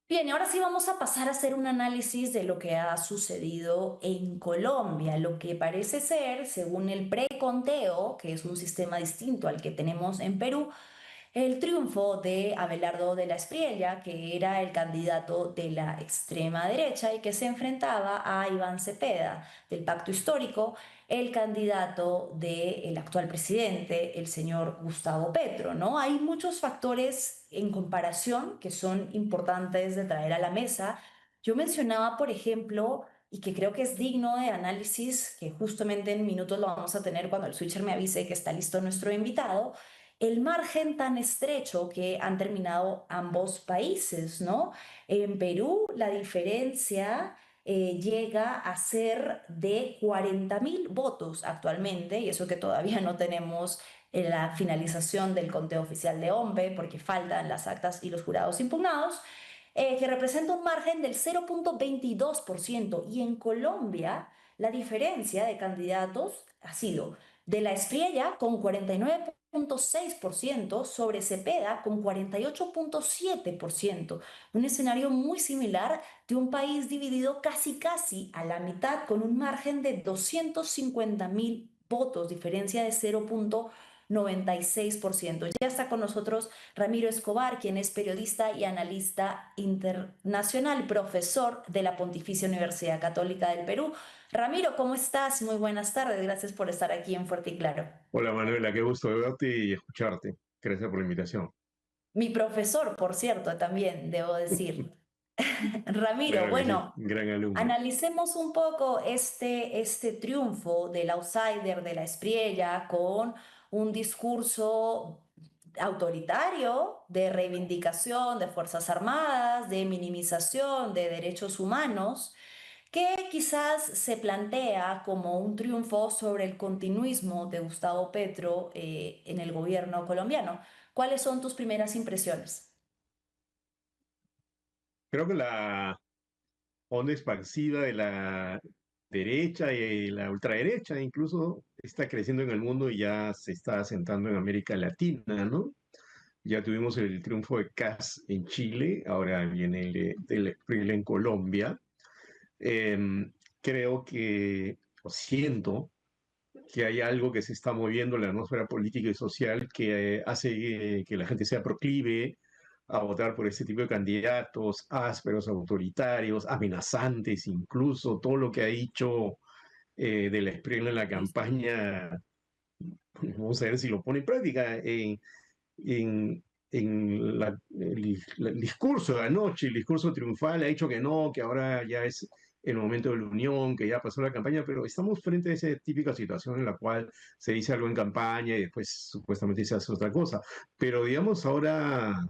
Bien, y ahora sí vamos a pasar a hacer un análisis de lo que ha sucedido en Colombia. Lo que parece ser, según el preconteo, que es un sistema distinto al que tenemos en Perú, el triunfo de Abelardo de la Espriella, que era el candidato de la extrema derecha y que se enfrentaba a Iván Cepeda del Pacto Histórico, el candidato del actual presidente, el señor Gustavo Petro, ¿no? Hay muchos factores en comparación que son importantes de traer a la mesa. Yo mencionaba, por ejemplo, y que creo que es digno de análisis, que justamente en minutos lo vamos a tener cuando el switcher me avise que está listo nuestro invitado, el margen tan estrecho que han terminado ambos países, ¿no? En Perú la diferencia llega a ser de 40.000 votos actualmente, y eso que todavía no tenemos la finalización del conteo oficial de OMPE, porque faltan las actas y los jurados impugnados, que representa un margen del 0,22%. Y en Colombia la diferencia de candidatos ha sido de la Espriella con 49,6% sobre Cepeda con 48,7%. Un escenario muy similar de un país dividido casi casi a la mitad con un margen de 250.000 votos, diferencia de 0,96%. Ya está con nosotros Ramiro Escobar, quien es periodista y analista internacional, profesor de la Pontificia Universidad Católica del Perú. Ramiro, ¿cómo estás? Muy buenas tardes. Gracias por estar aquí en Fuerte y Claro. Hola Manuela, qué gusto de verte y escucharte. Gracias por la invitación. Mi profesor, por cierto, también debo decir. Ramiro, Claro que sí, bueno, gran alumno. analicemos un poco este triunfo del outsider de la Espriella con un discurso autoritario de reivindicación de Fuerzas Armadas, de minimización de derechos humanos, que quizás se plantea como un triunfo sobre el continuismo de Gustavo Petro en el gobierno colombiano. ¿Cuáles son tus primeras impresiones? Creo que la onda expansiva de la derecha y la ultraderecha incluso está creciendo en el mundo y ya se está asentando en América Latina, ¿no? Ya tuvimos el triunfo de Kast en Chile, ahora viene el Espriella en Colombia. Creo que, o siento, que hay algo que se está moviendo en la atmósfera política y social que hace que la gente sea proclive a votar por este tipo de candidatos ásperos, autoritarios, amenazantes, incluso todo lo que ha dicho de la Espriella en la campaña. Vamos a ver si lo pone en práctica. El discurso de anoche, el discurso triunfal, ha dicho que no, que ahora ya es el momento de la unión, que ya pasó la campaña, pero estamos frente a esa típica situación en la cual se dice algo en campaña y después supuestamente se hace otra cosa. Pero digamos ahora,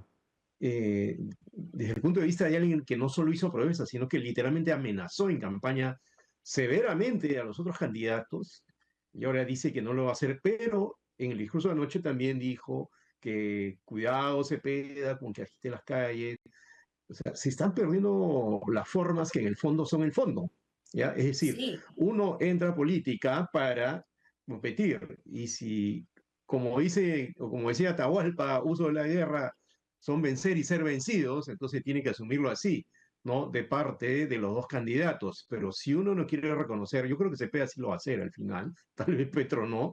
desde el punto de vista de alguien que no solo hizo promesas, sino que literalmente amenazó en campaña severamente a los otros candidatos, y ahora dice que no lo va a hacer, pero en el discurso de anoche también dijo que cuidado Cepeda con que agite las calles. O sea, se están perdiendo las formas que en el fondo son el fondo. ¿Ya? Es decir, Sí, uno entra a política para competir y si, como dice, o como decía Atahualpa, uso de la guerra son vencer y ser vencidos, entonces tiene que asumirlo así, ¿no? De parte de los dos candidatos. Pero si uno no quiere reconocer, yo creo que Cepeda sí lo va a hacer al final, tal vez Petro no,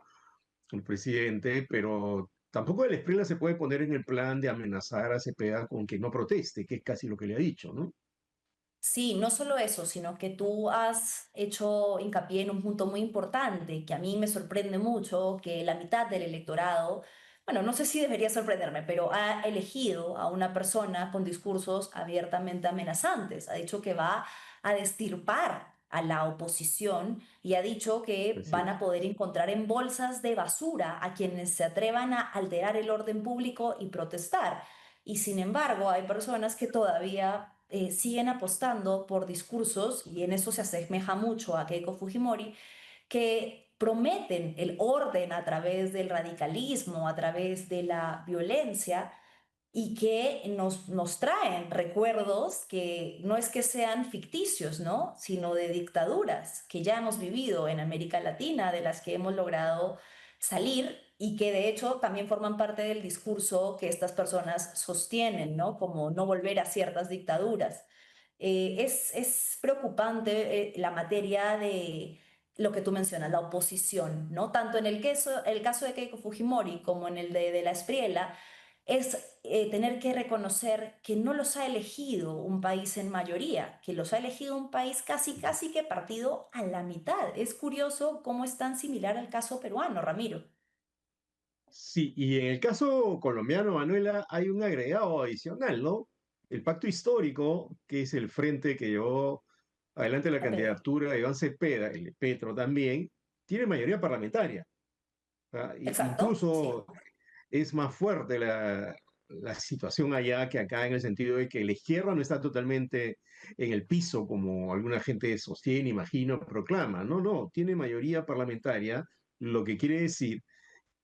el presidente, pero tampoco el Espriella se puede poner en el plan de amenazar a Cepeda con que no proteste, que es casi lo que le ha dicho, ¿no? sí, no solo eso, sino que tú has hecho hincapié en un punto muy importante que a mí me sorprende mucho, que la mitad del electorado, bueno, no sé si debería sorprenderme, pero ha elegido a una persona con discursos abiertamente amenazantes. Ha dicho que va a destirpar a la oposición y ha dicho que Así van a es. poder encontrar en bolsas de basura a quienes se atrevan a alterar el orden público y protestar. Y sin embargo, hay personas que todavía siguen apostando por discursos, y en eso se asemeja mucho a Keiko Fujimori, que prometen el orden a través del radicalismo, a través de la violencia, y que nos traen recuerdos que no es que sean ficticios, ¿no? Sino de dictaduras que ya hemos vivido en América Latina, de las que hemos logrado salir y que de hecho también forman parte del discurso que estas personas sostienen, ¿no? Como no volver a ciertas dictaduras. Es preocupante la materia de lo que tú mencionas, la oposición, ¿no? Tanto en el caso de Keiko Fujimori como en el de la Espriella, es tener que reconocer que no los ha elegido un país en mayoría, que los ha elegido un país casi, casi que partido a la mitad. Es curioso cómo es tan similar al caso peruano, Ramiro. Sí, y en el caso colombiano, Manuela, hay un agregado adicional, ¿no? El pacto histórico, que es el frente que llevó adelante la A Pedro. candidatura de Iván Cepeda, el de Petro también, tiene mayoría parlamentaria. Exacto, sí, Incluso es más fuerte la situación allá que acá, en el sentido de que la izquierda no está totalmente en el piso, como alguna gente sostiene, imagino, proclama. No, no, tiene mayoría parlamentaria, lo que quiere decir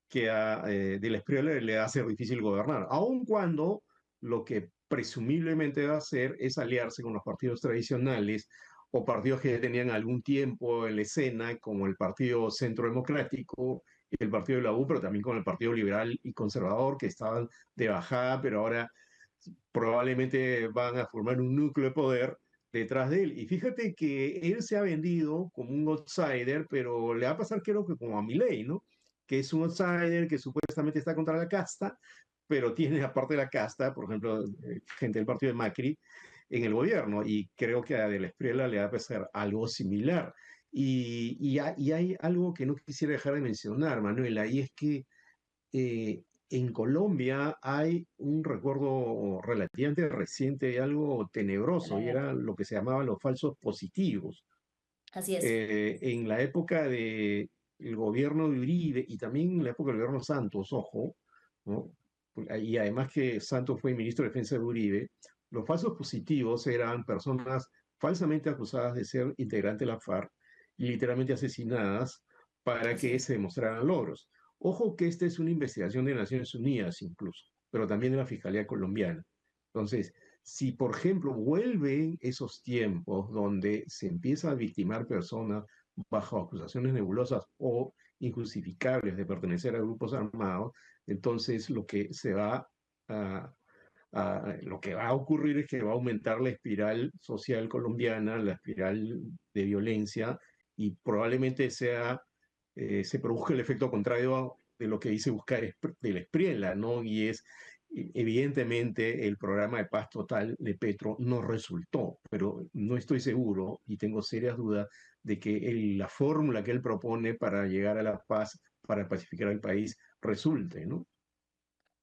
que a De la Espriella le va a ser difícil gobernar, aun cuando lo que presumiblemente va a hacer es aliarse con los partidos tradicionales o partidos que ya tenían algún tiempo en la escena, como el Partido Centro Democrático y el Partido de la U, pero también con el Partido Liberal y Conservador, que estaban de bajada, pero ahora probablemente van a formar un núcleo de poder detrás de él. Y fíjate que él se ha vendido como un outsider, pero le va a pasar creo que como a Milei, ¿no? Que es un outsider que supuestamente está contra la casta, pero tiene aparte de la casta, por ejemplo, gente del partido de Macri en el gobierno, y creo que a De la Espriella le va a pasar algo similar. Y hay algo que no quisiera dejar de mencionar, Manuela, y es que en Colombia hay un recuerdo relativamente reciente de algo a la tenebroso, y guerra. era lo que se llamaban los falsos positivos. Así es. En la época del gobierno de Uribe y también en la época del gobierno Santos, ojo, ¿no? Y además que Santos fue ministro de Defensa de Uribe, los falsos positivos eran personas falsamente acusadas de ser integrantes de la FARC y literalmente asesinadas para Así que es. se demostraran logros. Ojo que esta es una investigación de Naciones Unidas incluso, pero también de la Fiscalía Colombiana. Entonces, si, por ejemplo, vuelven esos tiempos donde se empieza a victimar personas bajo acusaciones nebulosas o injustificables de pertenecer a grupos armados, entonces a, lo que va a ocurrir es que va a aumentar la espiral social colombiana, la espiral de violencia, y probablemente se produzca el efecto contrario de lo que dice buscar de la Espriella, ¿no? Y es evidentemente el programa de paz total de Petro no resultó, pero no estoy seguro y tengo serias dudas de que la fórmula que él propone para llegar a la paz, para pacificar al país, resulte, ¿no?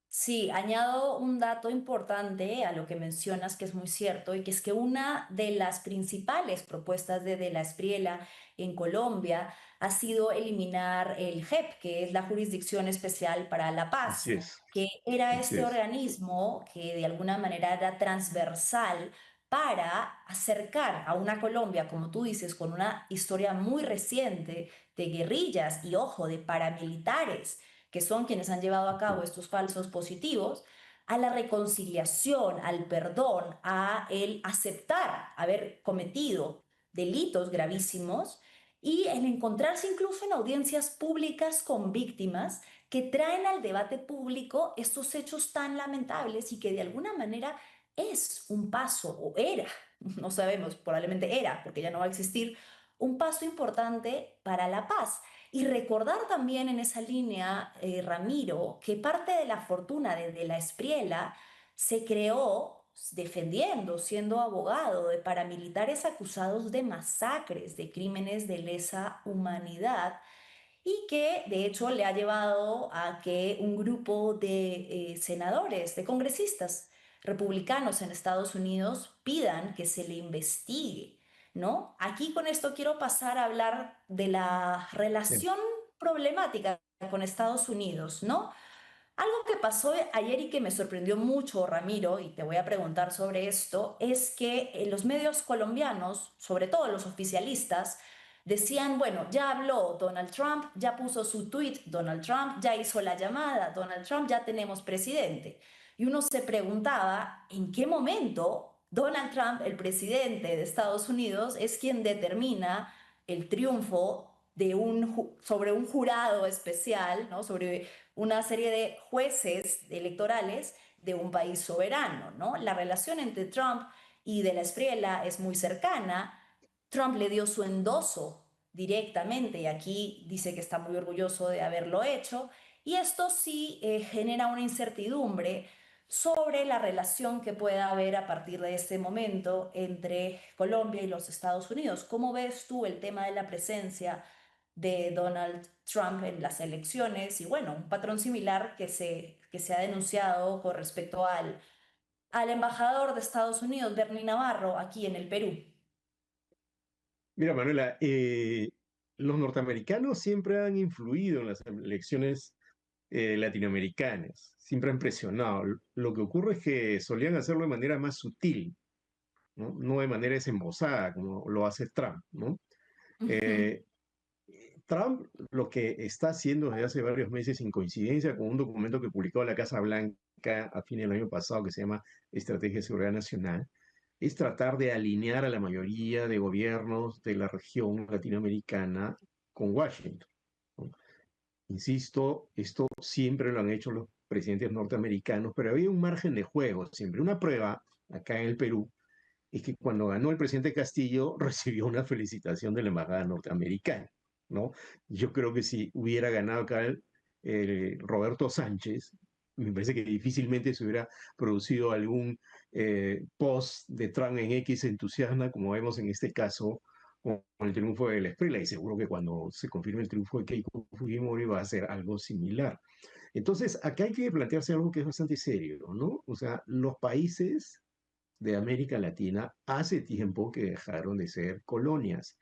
Sí, añado un dato importante a lo que mencionas, que es muy cierto, y que es que una de las principales propuestas de la Espriella en Colombia ha sido eliminar el JEP, que es la Jurisdicción Especial para la Paz, Así es, que era así este es. organismo que de alguna manera era transversal para acercar a una Colombia, como tú dices, con una historia muy reciente de guerrillas y, ojo, de paramilitares que son quienes han llevado a cabo estos falsos positivos, a la reconciliación, al perdón, a el aceptar haber cometido delitos gravísimos y el encontrarse incluso en audiencias públicas con víctimas que traen al debate público estos hechos tan lamentables y que de alguna manera es un paso, o era, no sabemos, probablemente era, porque ya no va a existir, un paso importante para la paz. Y recordar también en esa línea, Ramiro, que parte de la fortuna de la Espriella se creó defendiendo, siendo abogado de paramilitares acusados de masacres, de crímenes de lesa humanidad, y que de hecho le ha llevado a que un grupo de senadores, de congresistas republicanos en Estados Unidos pidan que se le investigue, ¿no? Aquí con esto quiero pasar a hablar de la Bien, relación problemática con Estados Unidos, ¿no? Algo que pasó ayer y que me sorprendió mucho, Ramiro, y te voy a preguntar sobre esto, es que los medios colombianos, sobre todo los oficialistas, decían, bueno, ya habló Donald Trump, ya puso su tweet Donald Trump, ya hizo la llamada Donald Trump, ya tenemos presidente. Y uno se preguntaba, ¿en qué momento Donald Trump, el presidente de Estados Unidos, es quien determina el triunfo sobre un jurado especial, ¿no? Sobre una serie de jueces electorales de un país soberano, ¿no? La relación entre Trump y de la Espriella es muy cercana. Trump le dio su endoso directamente y aquí dice que está muy orgulloso de haberlo hecho. Y esto sí genera una incertidumbre sobre la relación que pueda haber a partir de este momento entre Colombia y los Estados Unidos. ¿Cómo ves tú el tema de la presencia de Donald Trump en las elecciones? Y bueno, un patrón similar que se ha denunciado con respecto al embajador de Estados Unidos, Bernie Navarro, aquí en el Perú. Mira, Manuela, los norteamericanos siempre han influido en las elecciones latinoamericanas, siempre han presionado. Lo que ocurre es que solían hacerlo de manera más sutil, ¿no? No de manera desembosada, como lo hace Trump, ¿no? Ujú. Eh, Trump lo que está haciendo desde hace varios meses, en coincidencia con un documento que publicó la Casa Blanca a fin del año pasado, que se llama Estrategia de Seguridad Nacional, es tratar de alinear a la mayoría de gobiernos de la región latinoamericana con Washington, ¿no? Insisto, esto siempre lo han hecho los presidentes norteamericanos, pero había un margen de juego siempre. Una prueba acá en el Perú es que cuando ganó el presidente Castillo recibió una felicitación de la embajada norteamericana, ¿no? Yo creo que si hubiera ganado acá Roberto Sánchez, me parece que difícilmente se hubiera producido algún post de Trump en X entusiasma, como vemos en este caso con el triunfo de la Esprela, y seguro que cuando se confirme el triunfo de Keiko Fujimori va a ser algo similar. Entonces, acá hay que plantearse algo que es bastante serio, ¿no? O sea, los países de América Latina hace tiempo que dejaron de ser colonias,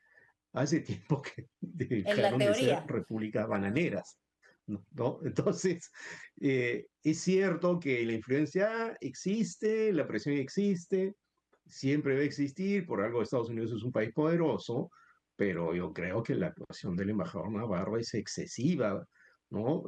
hace tiempo que En la dejaron de ser teoría. repúblicas bananeras, ¿no? Entonces, es cierto que la influencia existe, la presión existe, siempre va a existir, por algo Estados Unidos es un país poderoso, pero yo creo que la actuación del embajador Navarro es excesiva, ¿no?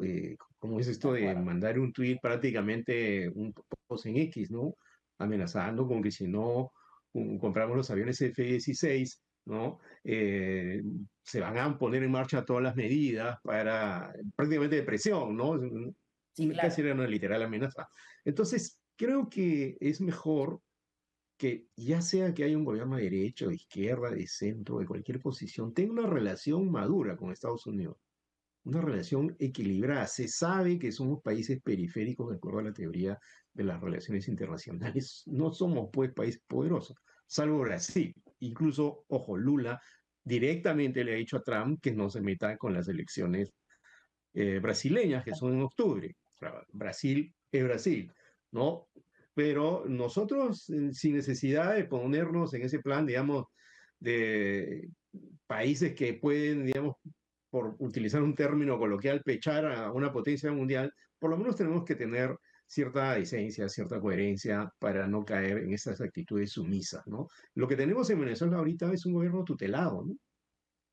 ¿Cómo es De esto de acuerdo. mandar un tuit prácticamente un post en X, ¿no? Amenazando con que si no compramos los aviones F-16, ¿no? Se van a poner en marcha todas las medidas para prácticamente de presión, ¿no? Sí, claro. Casi era una literal amenaza. Entonces, creo que es mejor que ya sea que haya un gobierno de derecha, de izquierda, de centro, de cualquier posición, tenga una relación madura con Estados Unidos, una relación equilibrada. Se sabe que somos países periféricos de acuerdo a la teoría de las relaciones internacionales. No somos, pues, países poderosos, salvo Brasil. Incluso, ojo, Lula directamente le ha dicho a Trump que no se meta con las elecciones brasileñas, que son en octubre. Brasil es Brasil, ¿no? Pero nosotros, sin necesidad de ponernos en ese plan, digamos, de países que pueden, digamos, por utilizar un término coloquial, pechar a una potencia mundial, por lo menos tenemos que tener cierta decencia, cierta coherencia para no caer en esas actitudes sumisas, ¿no? Lo que tenemos en Venezuela ahorita es un gobierno tutelado, ¿no?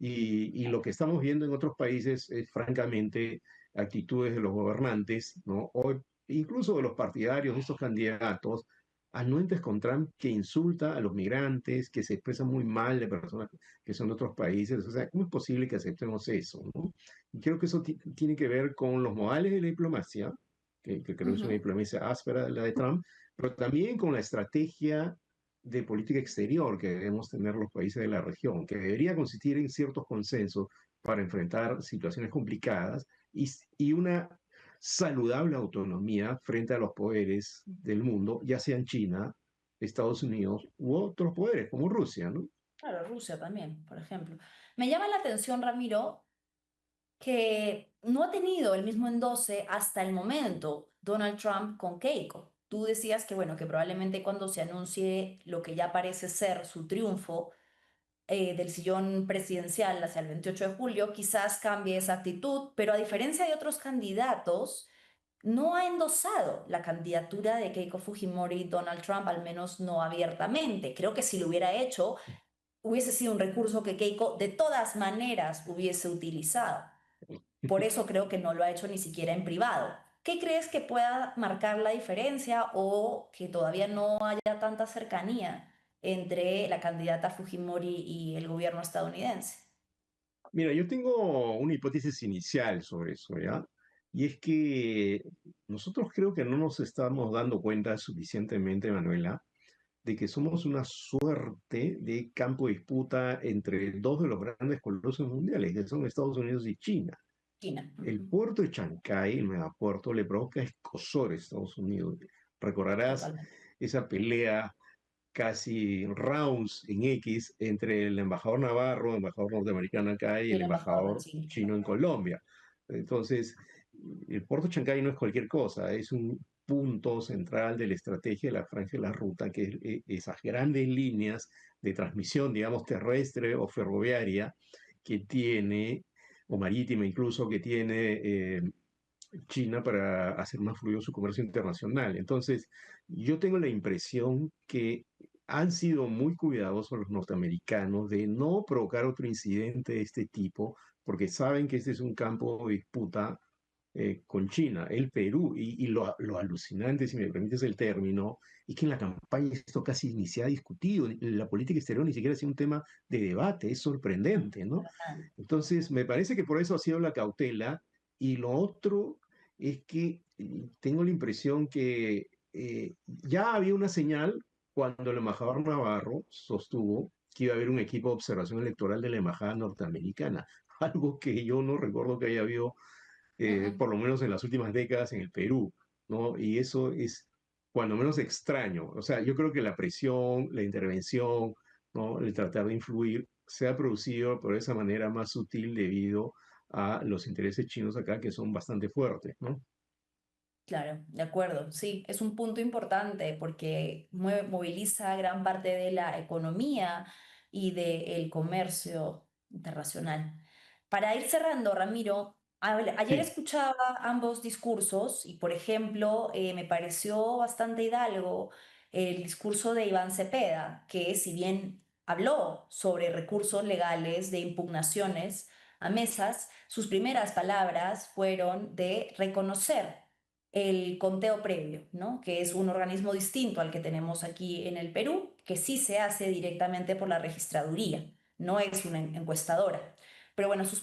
Y lo que estamos viendo en otros países es francamente actitudes de los gobernantes, ¿no? O incluso de los partidarios de estos candidatos, anuentes con Trump, que insulta a los migrantes, que se expresan muy mal de personas que son de otros países. O sea, ¿cómo es posible que aceptemos eso, ¿no? Y creo que eso tiene que ver con los modales de la diplomacia, que creo que es una Ujú. diplomacia áspera la de Trump, pero también con la estrategia de política exterior que debemos tener los países de la región, que debería consistir en ciertos consensos para enfrentar situaciones complicadas y una saludable autonomía frente a los poderes del mundo, ya sean China, Estados Unidos u otros poderes como Rusia, ¿no? Claro, Rusia también, por ejemplo. Me llama la atención, Ramiro, que no ha tenido el mismo endoce hasta el momento Donald Trump con Keiko. Tú decías que, bueno, que probablemente cuando se anuncie lo que ya parece ser su triunfo del sillón presidencial hacia el 28 de julio, quizás cambie esa actitud, pero a diferencia de otros candidatos, no ha endosado la candidatura de Keiko Fujimori y Donald Trump, al menos no abiertamente. Creo que si lo hubiera hecho, hubiese sido un recurso que Keiko de todas maneras hubiese utilizado. Por eso creo que no lo ha hecho ni siquiera en privado. ¿Qué crees que pueda marcar la diferencia o que todavía no haya tanta cercanía entre la candidata Fujimori y el gobierno estadounidense? Mira, yo tengo una hipótesis inicial sobre eso, ¿ya? y es que nosotros creo que no nos estamos dando cuenta suficientemente, Manuela, de que somos una suerte de campo de disputa entre dos de los grandes colosos mundiales, que son Estados Unidos y China. China. El Ujú. puerto de Chancay, el megapuerto, le provoca escozor a Estados Unidos. Recordarás Totalmente. esa pelea casi rounds en X entre el embajador Navarro, el embajador norteamericano acá y Y el el embajador embajador chino. chino en Colombia. Entonces, el puerto de Chancay no es cualquier cosa, es un punto central de la estrategia de la franja de la ruta, que es esas grandes líneas de transmisión, digamos, terrestre o ferroviaria que tiene, o marítima incluso, que tiene China para hacer más fluido su comercio internacional. Entonces, yo tengo la impresión que han sido muy cuidadosos los norteamericanos de no provocar otro incidente de este tipo, porque saben que este es un campo de disputa con China, el Perú, y lo alucinante, si me permites el término, es que en la campaña esto casi ni se ha discutido, la política exterior ni siquiera ha sido un tema de debate, es No, sorprendente, ¿no? para nada. Entonces, me parece que por eso ha sido la cautela, y lo otro es que tengo la impresión que ya había una señal cuando el embajador Navarro sostuvo que iba a haber un equipo de observación electoral de la embajada norteamericana, algo que yo no recuerdo que haya habido Mm, por lo menos en las últimas décadas en el Perú, ¿no? Y eso es cuando menos extraño. O sea, yo creo que la presión, la intervención, ¿no? El tratar de influir se ha producido por esa manera más sutil debido a los intereses chinos acá que son bastante fuertes, ¿no? claro, de acuerdo. Sí, es un punto importante porque moviliza gran parte de la economía y del comercio internacional. Para ir cerrando, Ramiro, ayer Sí, escuchaba ambos discursos y, por ejemplo, me pareció bastante hidalgo el discurso de Iván Cepeda, que si bien habló sobre recursos legales de impugnaciones a mesas, sus primeras palabras fueron de reconocer el conteo previo, ¿no? Que es un organismo distinto al que tenemos aquí en el Perú, que sí se hace directamente por la registraduría, no es una encuestadora. Pero bueno, sus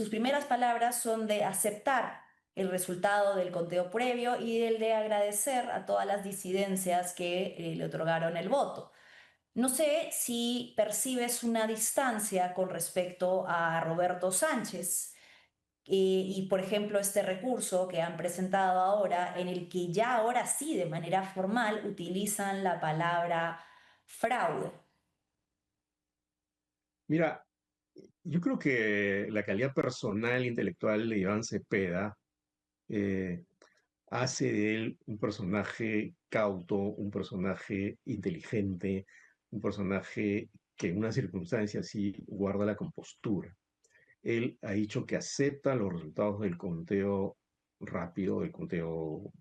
primeras palabras son de aceptar el resultado del conteo previo y el de agradecer a todas las disidencias que le otorgaron el voto. No sé si percibes una distancia con respecto a Roberto Sánchez y, por ejemplo, este recurso que han presentado ahora, en el que ya ahora sí, de manera formal, utilizan la palabra fraude. mira, yo creo que la calidad personal e intelectual de Iván Cepeda eh, hace de él un personaje cauto, un personaje inteligente, un personaje que en una circunstancia así guarda la compostura. Él ha dicho que acepta los resultados del conteo rápido, del conteo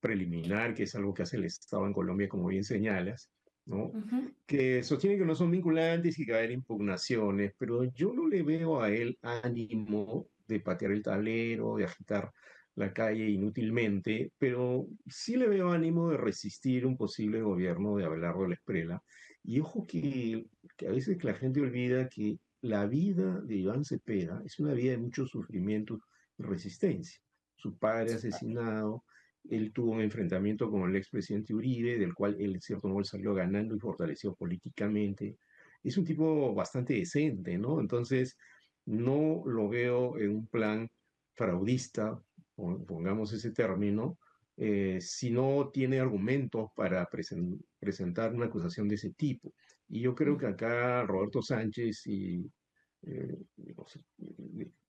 preliminar, que es algo que hace el Estado en Colombia, como bien señalas, ¿no? Ujú. Que sostiene que no son vinculantes y que va a haber impugnaciones, pero yo no le veo a él ánimo de patear el tablero, de agitar la calle inútilmente, pero sí le veo ánimo de resistir un posible gobierno de Abelardo Esprela. Y ojo que a veces la gente olvida que la vida de Iván Cepeda es una vida de muchos sufrimientos y resistencia. Su padre asesinado, él tuvo un enfrentamiento con el expresidente Uribe, del cual él, en cierto modo, salió ganando y fortalecido políticamente. Es un tipo bastante decente, ¿no? Entonces, no lo veo en un plan fraudista, pongamos ese término, si no tiene argumentos para presentar una acusación de ese tipo. Y yo creo que Ujú. acá Roberto Sánchez y no sé,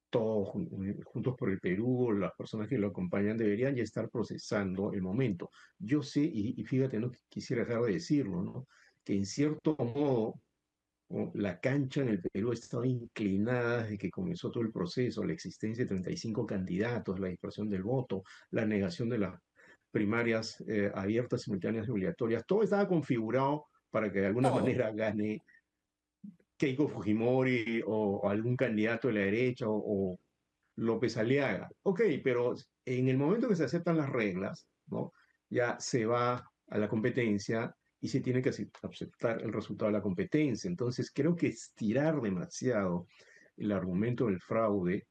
todos juntos por el Perú, las personas que lo acompañan deberían ya estar procesando el momento. Yo sé, y fíjate, no quisiera dejar de decirlo, ¿no? Que en cierto modo la cancha en el Perú estaba inclinada desde que comenzó todo el proceso, la existencia de 35 candidatos, la dispersión del voto, la negación de las primarias abiertas, simultáneas y obligatorias, todo estaba configurado para que de alguna Todo. manera gane Keiko Fujimori o algún candidato de la derecha o López Aliaga. Ok, pero en el momento que se aceptan las reglas, ¿no? Ya se va a la competencia y se tiene que aceptar el resultado de la competencia. Entonces, creo que estirar demasiado el argumento del fraude,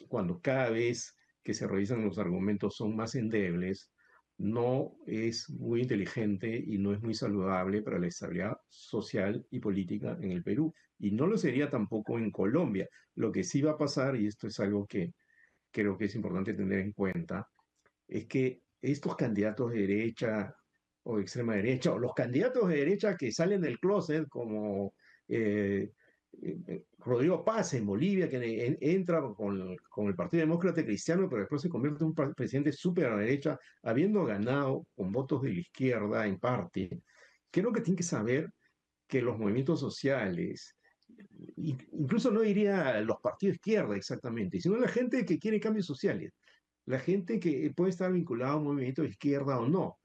cuando cada vez que se revisan los argumentos son más endebles, no es muy inteligente y no es muy saludable para la estabilidad social y política en el Perú. Y no lo sería tampoco en Colombia. Lo que sí va a pasar, y esto es algo que creo que es importante tener en cuenta, es que estos candidatos de derecha o de extrema derecha, o los candidatos de derecha que salen del closet, como eh, Rodrigo Paz en Bolivia, que entra con el Partido Demócrata Cristiano, pero después se convierte en un presidente súper a la derecha, habiendo ganado con votos de la izquierda en parte. Creo que tiene que saber que los movimientos sociales, incluso no diría los partidos de izquierda exactamente, sino la gente que quiere cambios sociales, la gente que puede estar vinculada a un movimiento de izquierda o no,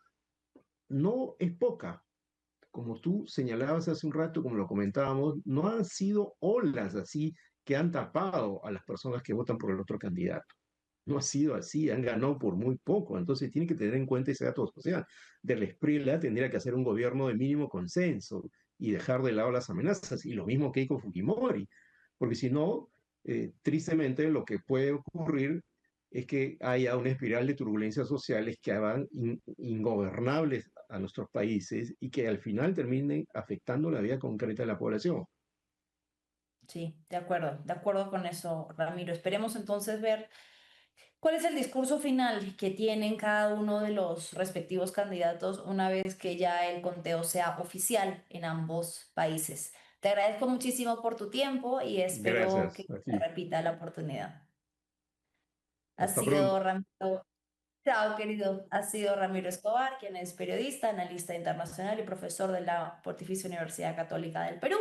no es poca. Como tú señalabas hace un rato, como lo comentábamos, no han sido olas así que han tapado a las personas que votan por el otro candidato. No ha sido así, han ganado por muy poco. Entonces tiene que tener en cuenta ese dato social. De la Esprila tendría que hacer un gobierno de mínimo consenso y dejar de lado las amenazas. Y lo mismo Keiko Fujimori. Porque si no, tristemente lo que puede ocurrir es que haya una espiral de turbulencias sociales que hagan ingobernables a nuestros países y que al final terminen afectando la vida concreta de la población. Sí, de acuerdo con eso, Ramiro. Esperemos entonces ver cuál es el discurso final que tienen cada uno de los respectivos candidatos una vez que ya el conteo sea oficial en ambos países. Te agradezco muchísimo por tu tiempo y espero Gracias. que se Así. repita la oportunidad. Ha Hasta pronto. sido Ramiro. Chao, querido. Ha sido Ramiro Escobar, quien es periodista, analista internacional y profesor de la Pontificia Universidad Católica del Perú.